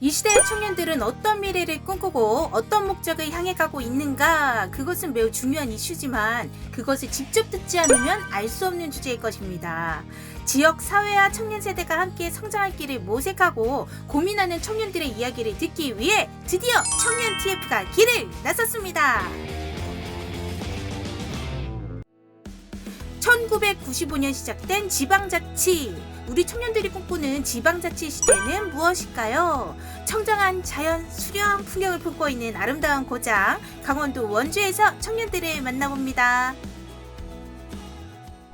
이 시대의 청년들은 어떤 미래를 꿈꾸고 어떤 목적을 향해 가고 있는가, 그것은 매우 중요한 이슈지만 그것을 직접 듣지 않으면 알 수 없는 주제일 것입니다. 지역 사회와 청년 세대가 함께 성장할 길을 모색하고 고민하는 청년들의 이야기를 듣기 위해 드디어 청년 TF가 길을 나섰습니다. 1995년 시작된 지방자치. 우리 청년들이 꿈꾸는 지방자치 시대는 무엇일까요? 청정한 자연, 수려한 풍경을 품고 있는 아름다운 고장 강원도 원주에서 청년들을 만나봅니다.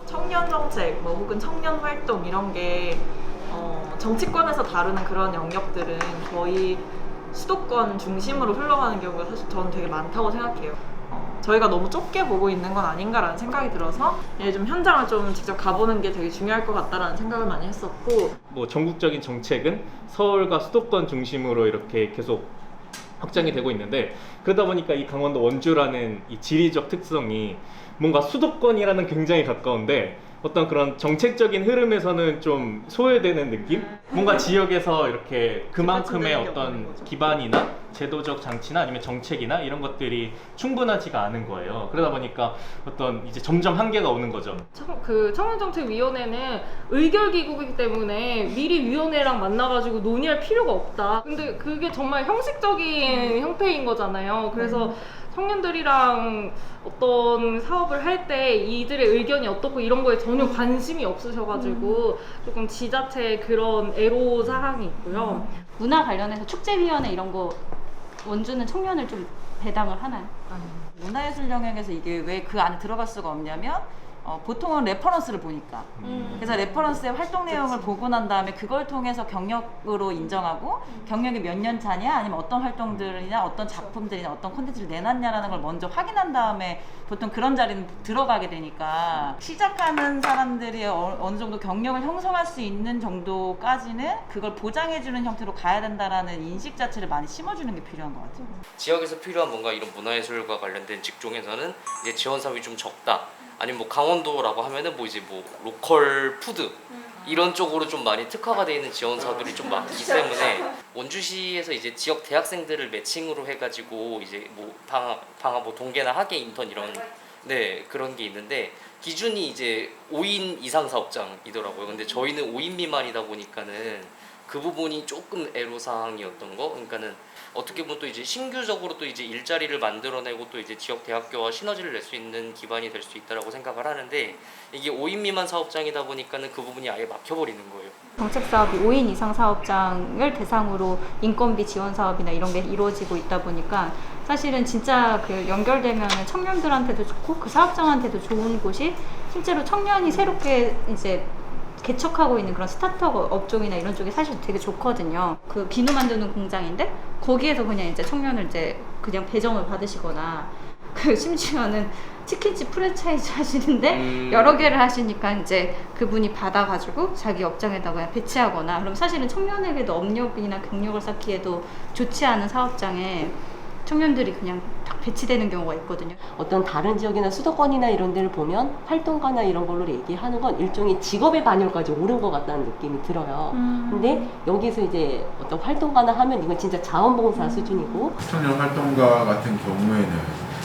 청년 정책, 혹은 청년 활동 이런 게 정치권에서 다루는 그런 영역들은 거의 수도권 중심으로 흘러가는 경우가 사실 저는 되게 많다고 생각해요. 저희가 너무 좁게 보고 있는 건 아닌가라는 생각이 들어서 좀 현장을 좀 직접 가보는 게 되게 중요할 것 같다라는 생각을 많이 했었고, 전국적인 정책은 서울과 수도권 중심으로 이렇게 계속 확장이 되고 있는데, 그러다 보니까 이 강원도 원주라는 이 지리적 특성이 뭔가 수도권이라는 굉장히 가까운데 어떤 그런 정책적인 흐름에서는 좀 소외되는 느낌? 뭔가 지역에서 이렇게 그만큼의 어떤 기반이나 제도적 장치나 아니면 정책이나 이런 것들이 충분하지가 않은 거예요. 그러다 보니까 어떤 이제 점점 한계가 오는 거죠. 청년정책위원회는 의결기구이기 때문에 미리 위원회랑 만나가지고 논의할 필요가 없다. 근데 그게 정말 형식적인 형태인 거잖아요. 그래서 청년들이랑 어떤 사업을 할 때 이들의 의견이 어떻고 이런 거에 전혀 관심이 없으셔가지고 조금 지자체의 그런 애로사항이 있고요. 문화 관련해서 축제위원회 이런 거 원주는 청년을 좀 배당을 하나요? 문화예술 영역에서 이게 왜 그 안에 들어갈 수가 없냐면 보통은 레퍼런스를 보니까 그래서 레퍼런스의 활동 내용을 보고 난 다음에 그걸 통해서 경력으로 인정하고 경력이 몇 년 차냐 아니면 어떤 활동들이나 어떤 작품들이나 어떤 콘텐츠를 내놨냐라는 걸 먼저 확인한 다음에 보통 그런 자리는 들어가게 되니까 시작하는 사람들이 어느 정도 경력을 형성할 수 있는 정도까지는 그걸 보장해주는 형태로 가야 된다라는 인식 자체를 많이 심어주는 게 필요한 것 같아요. 지역에서 필요한 뭔가 이런 문화예술과 관련된 직종에서는 이제 지원 사업이 좀 적다. 아니면 강원도라고 하면은 로컬 푸드 이런 쪽으로 좀 많이 특화가 되어 있는 지원 사업들이 좀 많기 때문에 원주시에서 이제 지역 대학생들을 매칭으로 해가지고 이제 방학 동계나 학예 인턴 이런 그런 게 있는데 기준이 이제 5인 이상 사업장이더라고요. 근데 저희는 5인 미만이다 보니까는 그 부분이 조금 애로사항이었던 거. 그러니까는 어떻게 보면 또 이제 신규적으로 또 이제 일자리를 만들어내고 또 이제 지역 대학교와 시너지를 낼 수 있는 기반이 될 수 있다라고 생각을 하는데, 이게 5인 미만 사업장이다 보니까는 그 부분이 아예 막혀버리는 거예요. 정책 사업이 5인 이상 사업장을 대상으로 인건비 지원 사업이나 이런 게 이루어지고 있다 보니까 사실은 진짜 그 연결되면 청년들한테도 좋고 그 사업장한테도 좋은 곳이 실제로 청년이 새롭게 이제 개척하고 있는 그런 스타트업 업종이나 이런 쪽이 사실 되게 좋거든요. 그 비누 만드는 공장인데 거기에서 그냥 이제 청년을 이제 그냥 배정을 받으시거나, 그 심지어는 치킨집 프랜차이즈 하시는데 여러 개를 하시니까 이제 그분이 받아가지고 자기 업장에다가 그냥 배치하거나, 그럼 사실은 청년에게도 업력이나 경력을 쌓기에도 좋지 않은 사업장에 청년들이 그냥 딱 배치되는 경우가 있거든요. 어떤 다른 지역이나 수도권이나 이런 데를 보면 활동가나 이런 걸로 얘기하는 건 일종의 직업의 반열까지 오른 것 같다는 느낌이 들어요. 근데 여기서 이제 어떤 활동가나 하면 이건 진짜 자원봉사 수준이고, 청년 활동가 같은 경우에는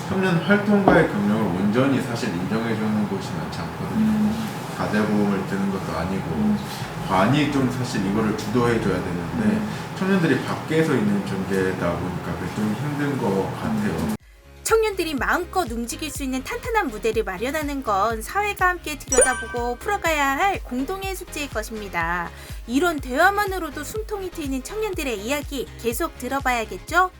청년 활동가의 경력을 온전히 사실 인정해주는 곳이 많지 않거든요. 사대보험을 드는 것도 아니고 관이 좀 사실 이거를 주도해줘야 되는데 청년들이 밖에서 있는 존재다 보니까 그게 좀 힘든 것 같아요. 청년들이 마음껏 움직일 수 있는 탄탄한 무대를 마련하는 건 사회가 함께 들여다보고 풀어가야 할 공동의 숙제일 것입니다. 이런 대화만으로도 숨통이 트이는 청년들의 이야기 계속 들어봐야겠죠?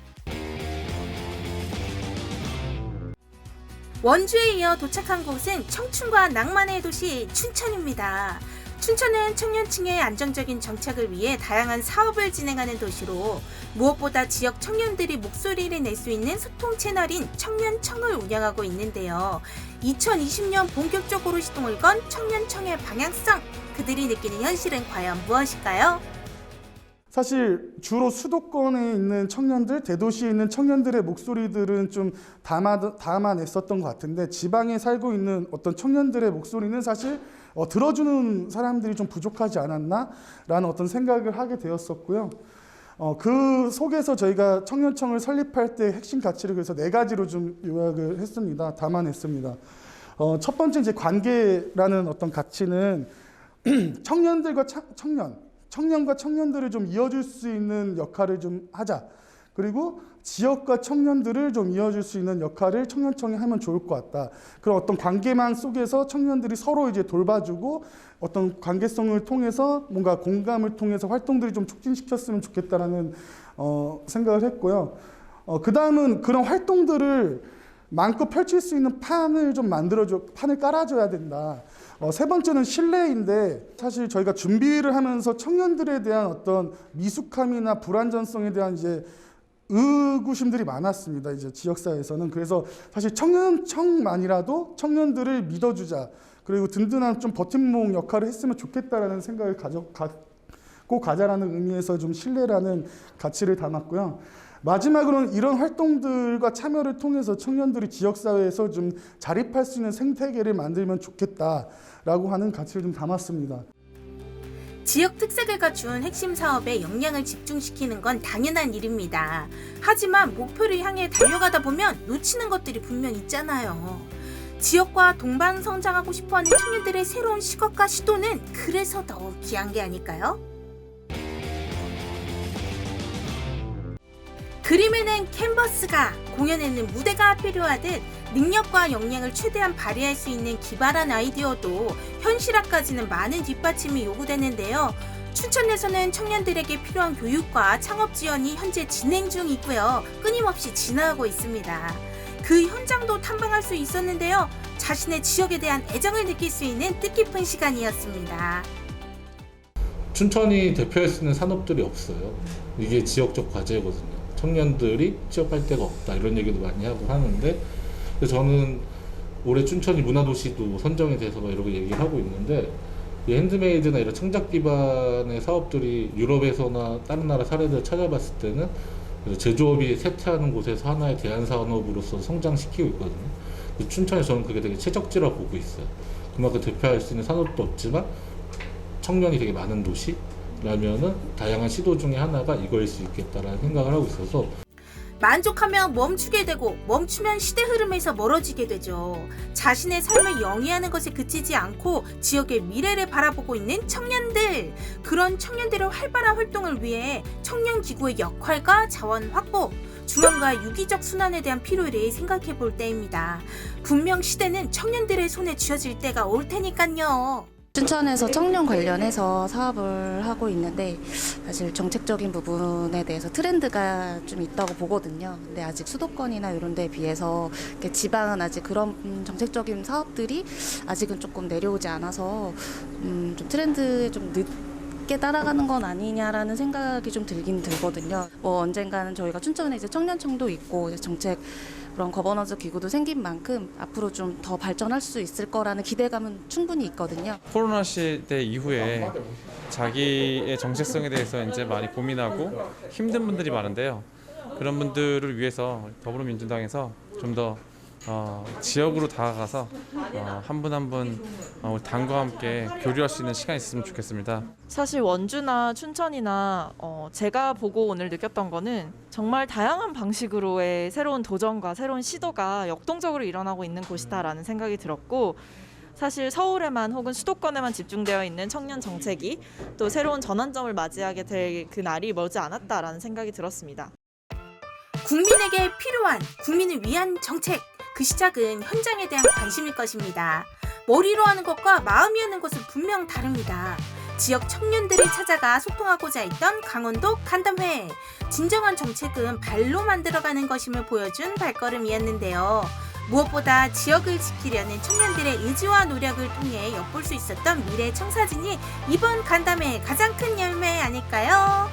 원주에 이어 도착한 곳은 청춘과 낭만의 도시 춘천입니다. 춘천은 청년층의 안정적인 정착을 위해 다양한 사업을 진행하는 도시로 무엇보다 지역 청년들이 목소리를 낼 수 있는 소통 채널인 청년청을 운영하고 있는데요. 2020년 본격적으로 시동을 건 청년청의 방향성, 그들이 느끼는 현실은 과연 무엇일까요? 사실 주로 수도권에 있는 청년들, 대도시에 있는 청년들의 목소리들은 좀 담아냈었던 것 같은데, 지방에 살고 있는 어떤 청년들의 목소리는 사실 들어주는 사람들이 좀 부족하지 않았나라는 어떤 생각을 하게 되었었고요. 그 속에서 저희가 청년청을 설립할 때 핵심 가치를 그래서 4가지로 좀 요약을 했습니다. 담아냈습니다. 첫 번째 이제 관계라는 어떤 가치는 청년들과 청년과 청년들을 좀 이어줄 수 있는 역할을 좀 하자. 그리고 지역과 청년들을 좀 이어줄 수 있는 역할을 청년청이 하면 좋을 것 같다. 그런 어떤 관계망 속에서 청년들이 서로 이제 돌봐주고 어떤 관계성을 통해서 뭔가 공감을 통해서 활동들이 좀 촉진시켰으면 좋겠다라는 생각을 했고요. 그 다음은 그런 활동들을 마음껏 펼칠 수 있는 판을 좀 판을 깔아줘야 된다. 세 번째는 신뢰인데 사실 저희가 준비를 하면서 청년들에 대한 어떤 미숙함이나 불안전성에 대한 이제 의구심들이 많았습니다. 이제 지역사회에서는. 그래서 사실 청년청만이라도 청년들을 믿어주자. 그리고 든든한 좀 버팀목 역할을 했으면 좋겠다라는 생각을 갖고 가자라는 의미에서 좀 신뢰라는 가치를 담았고요. 마지막으로는 이런 활동들과 참여를 통해서 청년들이 지역사회에서 좀 자립할 수 있는 생태계를 만들면 좋겠다라고 하는 가치를 좀 담았습니다. 지역 특색을 갖춘 핵심 사업에 역량을 집중시키는 건 당연한 일입니다. 하지만 목표를 향해 달려가다 보면 놓치는 것들이 분명 있잖아요. 지역과 동반 성장하고 싶어하는 청년들의 새로운 시각과 시도는 그래서 더 귀한 게 아닐까요? 그림에는 캔버스가, 공연에는 무대가 필요하듯 능력과 역량을 최대한 발휘할 수 있는 기발한 아이디어도 현실화까지는 많은 뒷받침이 요구되는데요. 춘천에서는 청년들에게 필요한 교육과 창업 지원이 현재 진행 중이고요. 끊임없이 진화하고 있습니다. 그 현장도 탐방할 수 있었는데요. 자신의 지역에 대한 애정을 느낄 수 있는 뜻깊은 시간이었습니다. 춘천이 대표할 수 있는 산업들이 없어요. 이게 지역적 과제거든요. 청년들이 취업할 데가 없다 이런 얘기도 많이 하고 하는데 저는 올해 춘천이 문화도시도 선정이 돼서 이렇게 얘기를 하고 있는데 이 핸드메이드나 이런 창작 기반의 사업들이 유럽에서나 다른 나라 사례들을 찾아봤을 때는 제조업이 쇠퇴하는 곳에서 하나의 대안산업으로서 성장시키고 있거든요. 춘천에 저는 그게 되게 최적지라고 보고 있어요. 그만큼 대표할 수 있는 산업도 없지만 청년이 되게 많은 도시라면은 다양한 시도 중에 하나가 이거일 수 있겠다라는 생각을 하고 있어서 만족하면 멈추게 되고 멈추면 시대 흐름에서 멀어지게 되죠. 자신의 삶을 영위하는 것에 그치지 않고 지역의 미래를 바라보고 있는 청년들. 그런 청년들의 활발한 활동을 위해 청년기구의 역할과 자원 확보, 중앙과 유기적 순환에 대한 필요를 생각해 볼 때입니다. 분명 시대는 청년들의 손에 쥐어질 때가 올 테니까요. 춘천에서 청년 관련해서 사업을 하고 있는데 사실 정책적인 부분에 대해서 트렌드가 좀 있다고 보거든요. 근데 아직 수도권이나 이런 데에 비해서 지방은 아직 그런 정책적인 사업들이 아직은 조금 내려오지 않아서 좀 트렌드에 좀 늦게 따라가는 건 아니냐라는 생각이 좀 들긴 들거든요. 언젠가는 저희가 춘천에 이제 청년청도 있고 이제 정책 그런 거버넌스 기구도 생긴 만큼 앞으로 좀 더 발전할 수 있을 거라는 기대감은 충분히 있거든요. 코로나 시대 이후에 자기의 정체성에 대해서 이제 많이 고민하고 힘든 분들이 많은데요. 그런 분들을 위해서 더불어민주당에서 좀 더 지역으로 다가가서 한 분 한 분 우리 당과 함께 교류할 수 있는 시간이 있으면 좋겠습니다. 사실 원주나 춘천이나 제가 보고 오늘 느꼈던 거는 정말 다양한 방식으로의 새로운 도전과 새로운 시도가 역동적으로 일어나고 있는 곳이다라는 생각이 들었고, 사실 서울에만 혹은 수도권에만 집중되어 있는 청년 정책이 또 새로운 전환점을 맞이하게 될 그 날이 멀지 않았다라는 생각이 들었습니다. 국민에게 필요한, 국민을 위한 정책. 그 시작은 현장에 대한 관심일 것입니다. 머리로 하는 것과 마음이 하는 것은 분명 다릅니다. 지역 청년들을 찾아가 소통하고자 했던 강원도 간담회. 진정한 정책은 발로 만들어가는 것임을 보여준 발걸음이었는데요. 무엇보다 지역을 지키려는 청년들의 의지와 노력을 통해 엿볼 수 있었던 미래 청사진이 이번 간담회의 가장 큰 열매 아닐까요?